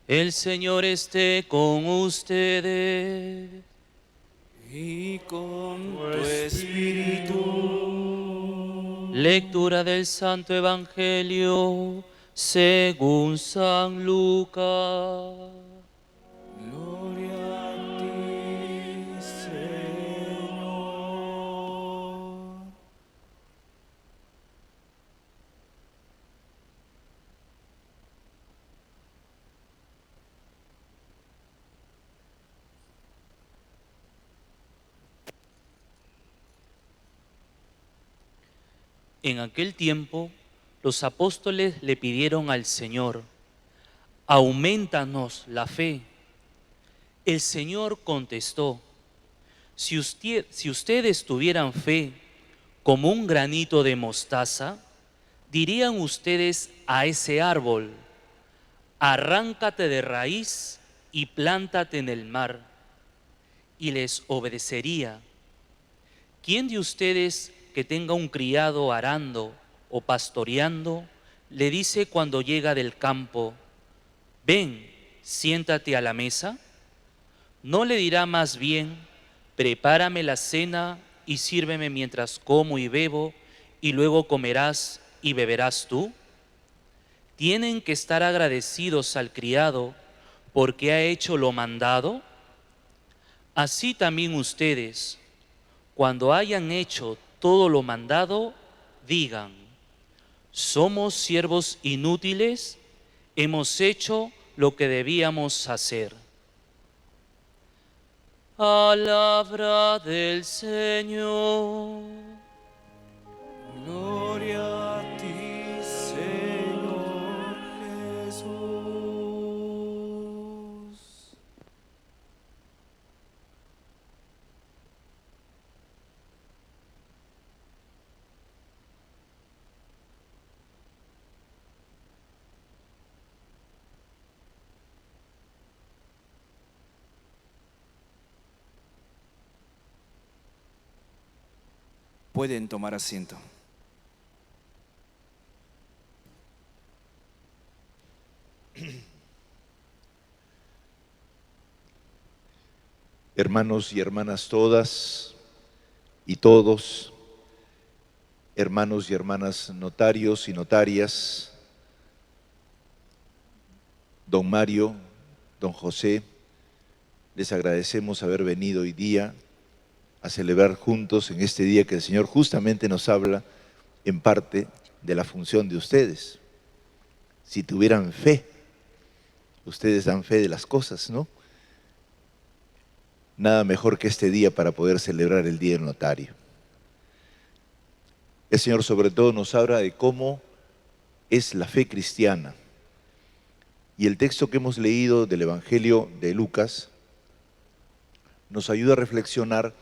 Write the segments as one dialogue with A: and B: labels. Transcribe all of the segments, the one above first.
A: El Señor esté con ustedes.
B: Y con tu espíritu.
A: Lectura del Santo Evangelio según San Lucas.
B: Gloria a ti, Señor.
A: En aquel tiempo, los apóstoles le pidieron al Señor: aumentanos la fe. El Señor contestó: si ustedes tuvieran fe como un granito de mostaza, dirían ustedes a ese árbol: arráncate de raíz y plántate en el mar, y les obedecería. ¿Quién de ustedes que tenga un criado arando o pastoreando le dice cuando llega del campo: ven, siéntate a la mesa? ¿No le dirá más bien: prepárame la cena y sírveme mientras como y bebo, y luego comerás y beberás tú? ¿Tienen que estar agradecidos al criado porque ha hecho lo mandado? Así también ustedes, cuando hayan hecho todo lo mandado, digan: somos siervos inútiles, hemos hecho lo que debíamos hacer. Palabra del Señor.
B: Gloria a ti, Señor Jesús. Pueden tomar asiento.
C: Hermanos y hermanas todas y todos, hermanos y hermanas notarios y notarias, don Mario, don José, les agradecemos haber venido hoy día a celebrar juntos en este día que el Señor justamente nos habla en parte de la función de ustedes. Si tuvieran fe, ustedes dan fe de las cosas, ¿no? Nada mejor que este día para poder celebrar el Día del Notario. El Señor sobre todo nos habla de cómo es la fe cristiana. Y el texto que hemos leído del Evangelio de Lucas nos ayuda a reflexionar,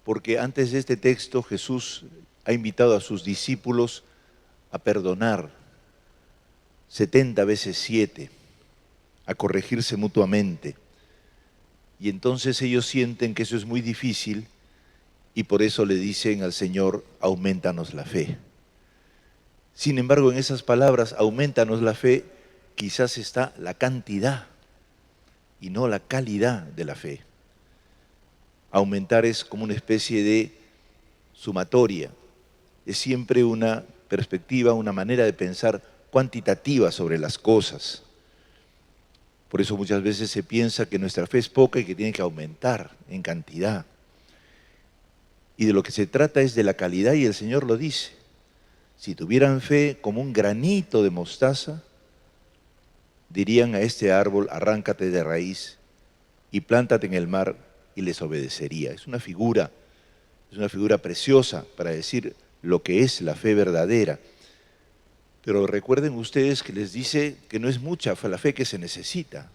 C: porque antes de este texto Jesús ha invitado a sus discípulos a perdonar 70 veces 7, a corregirse mutuamente. Y entonces ellos sienten que eso es muy difícil y por eso le dicen al Señor: aumentanos la fe. Sin embargo, en esas palabras, aumentanos la fe, quizás está la cantidad y no la calidad de la fe. Aumentar es como una especie de sumatoria, es siempre una perspectiva, una manera de pensar cuantitativa sobre las cosas. Por eso muchas veces se piensa que nuestra fe es poca y que tiene que aumentar en cantidad. Y de lo que se trata es de la calidad, y el Señor lo dice: si tuvieran fe como un granito de mostaza, dirían a este árbol: arráncate de raíz y plántate en el mar, y les obedecería. Es una figura preciosa para decir lo que es la fe verdadera. Pero recuerden ustedes que les dice que no es mucha la fe que se necesita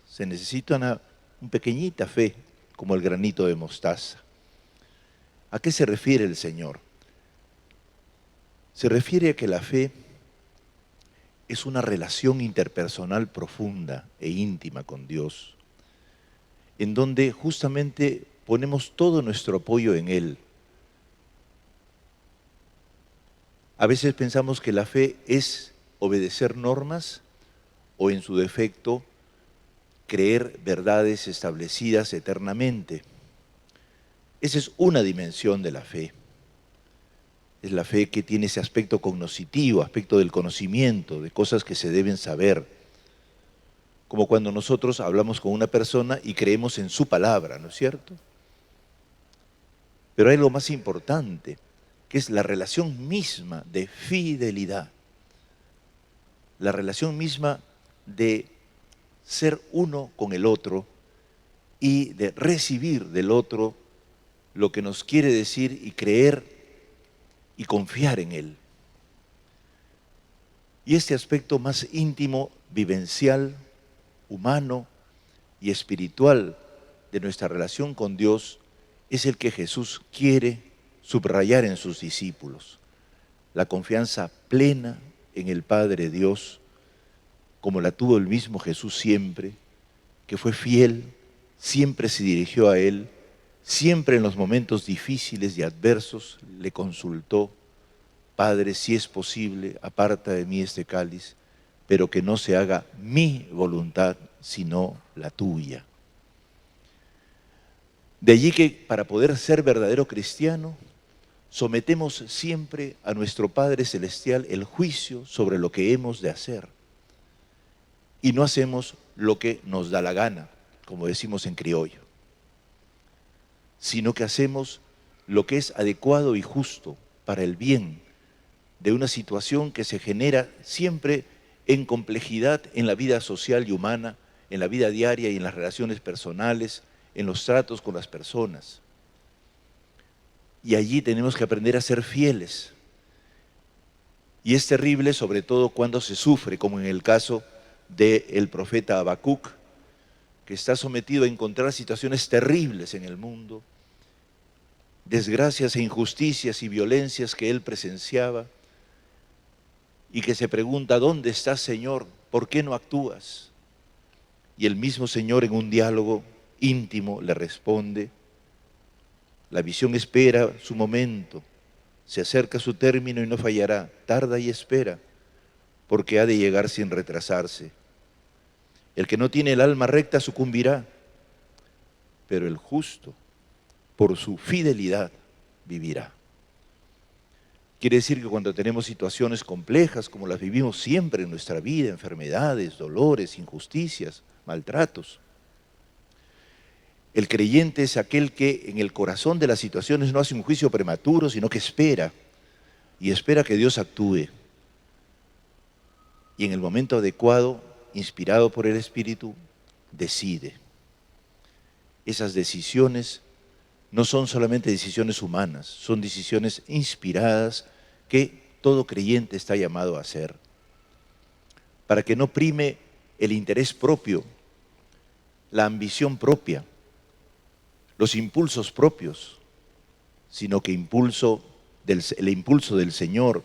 C: una pequeñita fe como el granito de mostaza. ¿A qué se refiere el Señor? Se refiere a que la fe es una relación interpersonal profunda e íntima con Dios, en donde justamente ponemos todo nuestro apoyo en Él. A veces pensamos que la fe es obedecer normas o, en su defecto, creer verdades establecidas eternamente. Esa es una dimensión de la fe. Es la fe que tiene ese aspecto cognoscitivo, aspecto del conocimiento, de cosas que se deben saber. Como cuando nosotros hablamos con una persona y creemos en su palabra, ¿no es cierto? Pero hay lo más importante, que es la relación misma de fidelidad. La relación misma de ser uno con el otro y de recibir del otro lo que nos quiere decir y creer y confiar en él. Y este aspecto más íntimo, vivencial, humano y espiritual de nuestra relación con Dios es el que Jesús quiere subrayar en sus discípulos. La confianza plena en el Padre Dios, como la tuvo el mismo Jesús siempre, que fue fiel, siempre se dirigió a Él, siempre en los momentos difíciles y adversos le consultó: Padre, si es posible, aparta de mí este cáliz, pero que no se haga mi voluntad, sino la tuya. De allí que para poder ser verdadero cristiano, sometemos siempre a nuestro Padre Celestial el juicio sobre lo que hemos de hacer. Y no hacemos lo que nos da la gana, como decimos en criollo, sino que hacemos lo que es adecuado y justo para el bien de una situación que se genera siempre en complejidad en la vida social y humana, en la vida diaria y en las relaciones personales, en los tratos con las personas. Y allí tenemos que aprender a ser fieles. Y es terrible, sobre todo cuando se sufre, como en el caso del profeta Habacuc, que está sometido a encontrar situaciones terribles en el mundo, desgracias e injusticias y violencias que él presenciaba, y que se pregunta: ¿dónde estás, Señor? ¿Por qué no actúas? Y el mismo Señor, en un diálogo íntimo, le responde: la visión espera su momento, se acerca su término y no fallará, tarda y espera, porque ha de llegar sin retrasarse. El que no tiene el alma recta sucumbirá, pero el justo, por su fidelidad, vivirá. Quiere decir que cuando tenemos situaciones complejas, como las vivimos siempre en nuestra vida, enfermedades, dolores, injusticias, maltratos, el creyente es aquel que en el corazón de las situaciones no hace un juicio prematuro, sino que espera, y espera que Dios actúe. Y en el momento adecuado, inspirado por el Espíritu, decide. Esas decisiones no son solamente decisiones humanas, son decisiones inspiradas que todo creyente está llamado a hacer, para que no prime el interés propio, la ambición propia, los impulsos propios, sino que el impulso del Señor,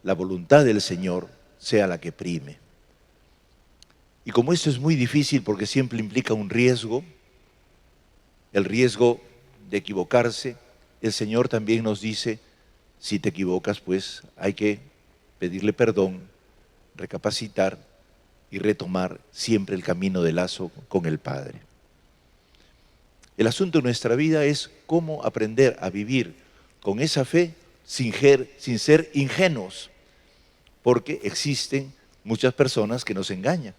C: la voluntad del Señor, sea la que prime. Y como esto es muy difícil porque siempre implica un riesgo, el riesgo de equivocarse, el Señor también nos dice: si te equivocas, pues hay que pedirle perdón, recapacitar y retomar siempre el camino de lazo con el Padre. El asunto de nuestra vida es cómo aprender a vivir con esa fe sin ser ingenuos, porque existen muchas personas que nos engañan.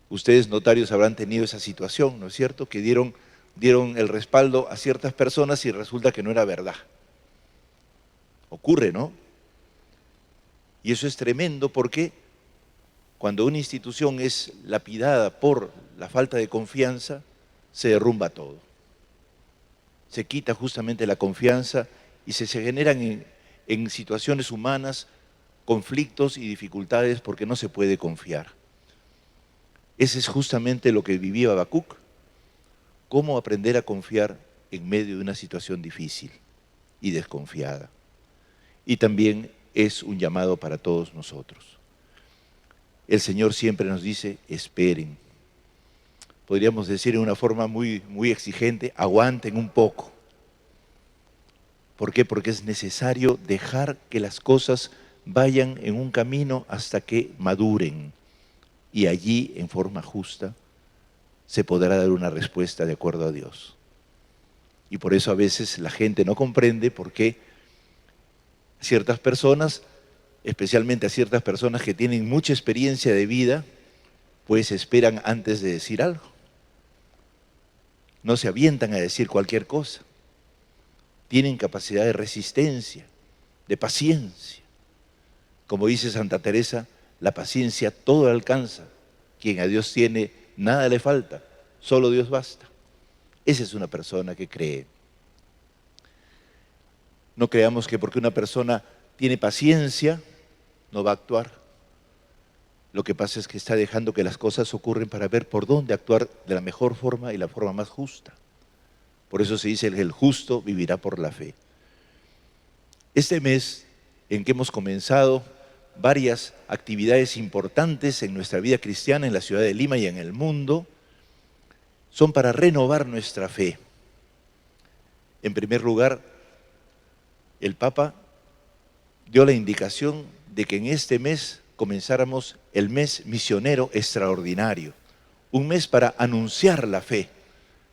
C: Ustedes, notarios, habrán tenido esa situación, ¿no es cierto?, que dieron el respaldo a ciertas personas y resulta que no era verdad. Ocurre, ¿no? Y eso es tremendo porque cuando una institución es lapidada por la falta de confianza, se derrumba todo. Se quita justamente la confianza y se generan en situaciones humanas conflictos y dificultades porque no se puede confiar. Ese es justamente lo que vivía Habacuc. Cómo aprender a confiar en medio de una situación difícil y desconfiada. Y también es un llamado para todos nosotros. El Señor siempre nos dice: esperen. Podríamos decir en una forma muy, muy exigente: aguanten un poco. ¿Por qué? Porque es necesario dejar que las cosas vayan en un camino hasta que maduren. Y allí, en forma justa, se podrá dar una respuesta de acuerdo a Dios. Y por eso a veces la gente no comprende por qué ciertas personas, especialmente a ciertas personas que tienen mucha experiencia de vida, pues esperan antes de decir algo. No se avientan a decir cualquier cosa. Tienen capacidad de resistencia, de paciencia. Como dice Santa Teresa, la paciencia todo alcanza. Quien a Dios tiene, nada le falta, solo Dios basta. Esa es una persona que cree. No creamos que porque una persona tiene paciencia, no va a actuar. Lo que pasa es que está dejando que las cosas ocurren para ver por dónde actuar de la mejor forma y la forma más justa. Por eso se dice que el justo vivirá por la fe. Este mes en que hemos comenzado varias actividades importantes en nuestra vida cristiana en la ciudad de Lima y en el mundo, son para renovar nuestra fe. En primer lugar, el Papa dio la indicación de que en este mes comenzáramos el mes misionero extraordinario, un mes para anunciar la fe,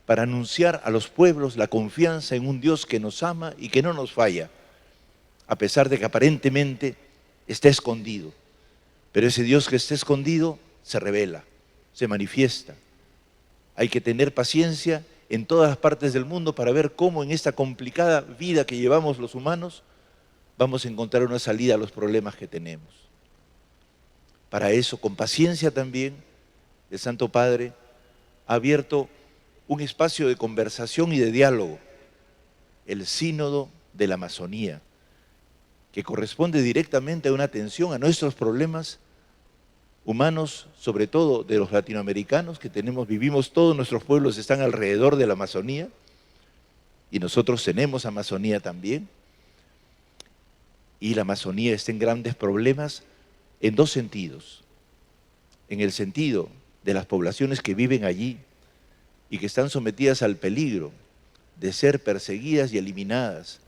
C: para anunciar a los pueblos la confianza en un Dios que nos ama y que no nos falla, a pesar de que aparentemente está escondido. Pero ese Dios que está escondido se revela, se manifiesta. Hay que tener paciencia en todas las partes del mundo para ver cómo en esta complicada vida que llevamos los humanos vamos a encontrar una salida a los problemas que tenemos. Para eso, con paciencia también, el Santo Padre ha abierto un espacio de conversación y de diálogo, el Sínodo de la Amazonía, que corresponde directamente a una atención a nuestros problemas humanos, sobre todo de los latinoamericanos que vivimos, todos nuestros pueblos están alrededor de la Amazonía y nosotros tenemos Amazonía también. Y la Amazonía está en grandes problemas en dos sentidos. En el sentido de las poblaciones que viven allí y que están sometidas al peligro de ser perseguidas y eliminadas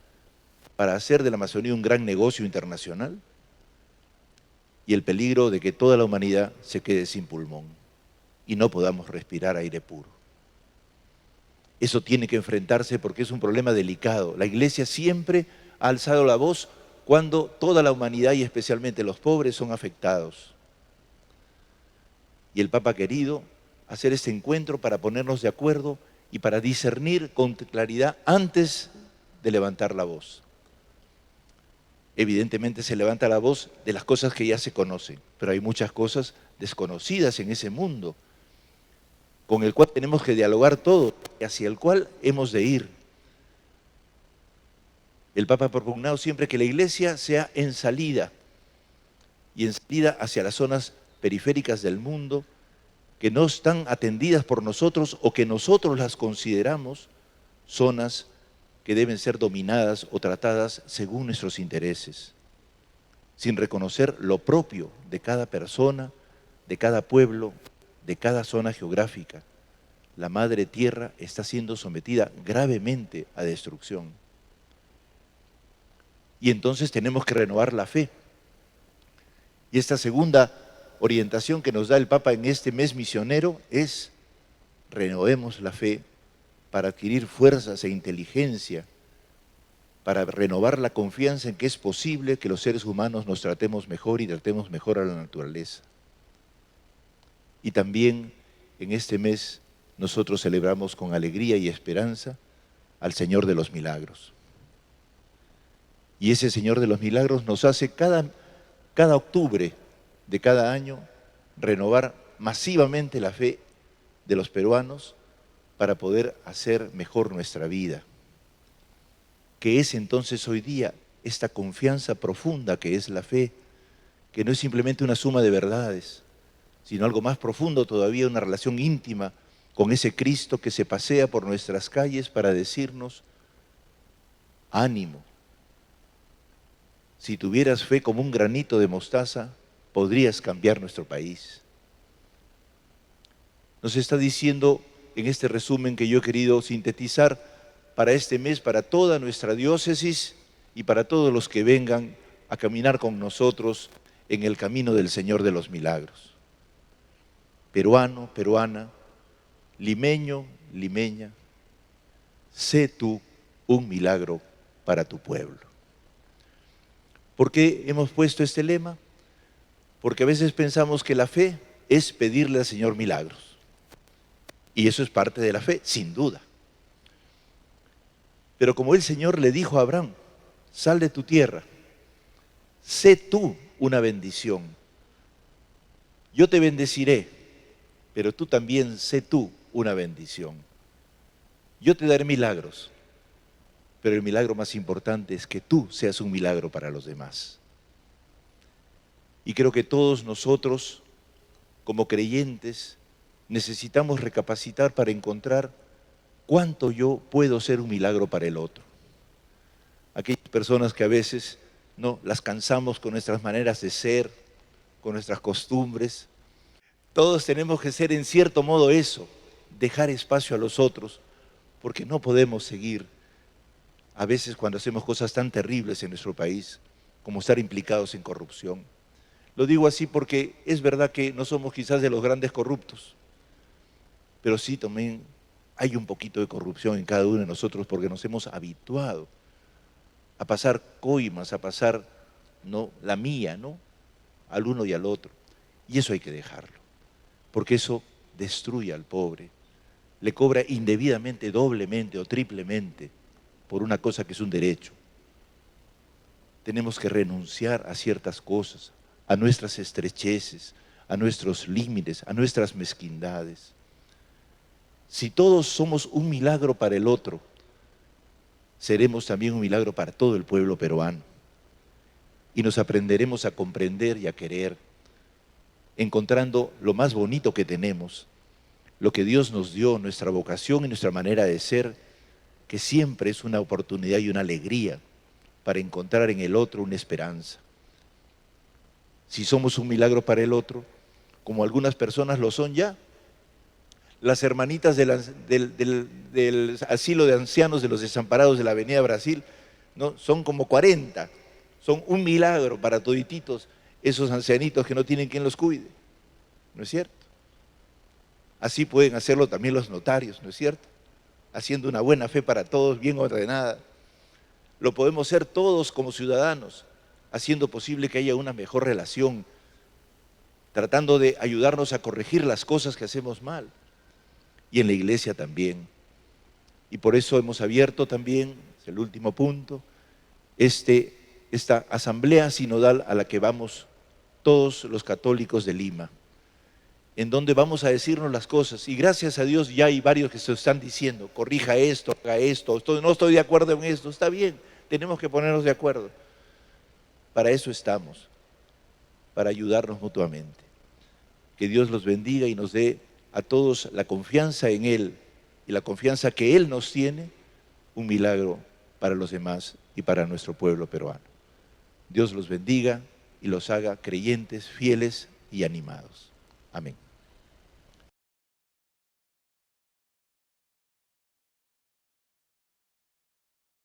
C: para hacer de la Amazonía un gran negocio internacional, y el peligro de que toda la humanidad se quede sin pulmón y no podamos respirar aire puro. Eso tiene que enfrentarse porque es un problema delicado. La Iglesia siempre ha alzado la voz cuando toda la humanidad y especialmente los pobres son afectados. Y el Papa ha querido hacer este encuentro para ponernos de acuerdo y para discernir con claridad antes de levantar la voz. Evidentemente se levanta la voz de las cosas que ya se conocen, pero hay muchas cosas desconocidas en ese mundo, con el cual tenemos que dialogar todo y hacia el cual hemos de ir. El Papa ha propugnado siempre que la Iglesia sea en salida, y en salida hacia las zonas periféricas del mundo, que no están atendidas por nosotros o que nosotros las consideramos zonas que deben ser dominadas o tratadas según nuestros intereses, sin reconocer lo propio de cada persona, de cada pueblo, de cada zona geográfica. La madre tierra está siendo sometida gravemente a destrucción. Y entonces tenemos que renovar la fe. Y esta segunda orientación que nos da el Papa en este mes misionero es: renovemos la fe para adquirir fuerzas e inteligencia, para renovar la confianza en que es posible que los seres humanos nos tratemos mejor y tratemos mejor a la naturaleza. Y también en este mes nosotros celebramos con alegría y esperanza al Señor de los Milagros. Y ese Señor de los Milagros nos hace cada octubre de cada año renovar masivamente la fe de los peruanos para poder hacer mejor nuestra vida. ¿Qué es entonces hoy día esta confianza profunda que es la fe? Que no es simplemente una suma de verdades, sino algo más profundo todavía, una relación íntima con ese Cristo que se pasea por nuestras calles para decirnos: ánimo. Si tuvieras fe como un granito de mostaza, podrías cambiar nuestro país. Nos está diciendo en este resumen que yo he querido sintetizar para este mes, para toda nuestra diócesis y para todos los que vengan a caminar con nosotros en el camino del Señor de los Milagros. Peruano, peruana, limeño, limeña, sé tú un milagro para tu pueblo. ¿Por qué hemos puesto este lema? Porque a veces pensamos que la fe es pedirle al Señor milagros. Y eso es parte de la fe, sin duda. Pero como el Señor le dijo a Abraham, sal de tu tierra, sé tú una bendición. Yo te bendeciré, pero tú también sé tú una bendición. Yo te daré milagros, pero el milagro más importante es que tú seas un milagro para los demás. Y creo que todos nosotros, como creyentes, necesitamos recapacitar para encontrar cuánto yo puedo ser un milagro para el otro. Aquellas personas que a veces no las cansamos con nuestras maneras de ser, con nuestras costumbres. Todos tenemos que ser en cierto modo eso, dejar espacio a los otros, porque no podemos seguir a veces cuando hacemos cosas tan terribles en nuestro país, como estar implicados en corrupción. Lo digo así porque es verdad que no somos quizás de los grandes corruptos, pero sí también hay un poquito de corrupción en cada uno de nosotros porque nos hemos habituado a pasar coimas, a pasar ¿no? la mía, ¿no? al uno y al otro. Y eso hay que dejarlo, porque eso destruye al pobre, le cobra indebidamente, doblemente o triplemente por una cosa que es un derecho. Tenemos que renunciar a ciertas cosas, a nuestras estrecheces, a nuestros límites, a nuestras mezquindades. Si todos somos un milagro para el otro, seremos también un milagro para todo el pueblo peruano. Y nos aprenderemos a comprender y a querer, encontrando lo más bonito que tenemos, lo que Dios nos dio, nuestra vocación y nuestra manera de ser, que siempre es una oportunidad y una alegría para encontrar en el otro una esperanza. Si somos un milagro para el otro, como algunas personas lo son ya, las hermanitas del asilo de ancianos de los desamparados de la Avenida Brasil, ¿no? Son como 40, son un milagro para todititos esos ancianitos que no tienen quien los cuide, ¿no es cierto? Así pueden hacerlo también los notarios, ¿no es cierto? Haciendo una buena fe para todos, bien ordenada. Lo podemos hacer todos como ciudadanos, haciendo posible que haya una mejor relación, tratando de ayudarnos a corregir las cosas que hacemos mal. Y en la iglesia también. Y por eso hemos abierto también, es el último punto, esta asamblea sinodal a la que vamos todos los católicos de Lima, en donde vamos a decirnos las cosas. Y gracias a Dios ya hay varios que se están diciendo, corrija esto, haga esto, no estoy de acuerdo en esto, está bien, tenemos que ponernos de acuerdo. Para eso estamos, para ayudarnos mutuamente. Que Dios los bendiga y nos dé a todos la confianza en Él y la confianza que Él nos tiene, un milagro para los demás y para nuestro pueblo peruano. Dios los bendiga y los haga creyentes, fieles y animados. Amén.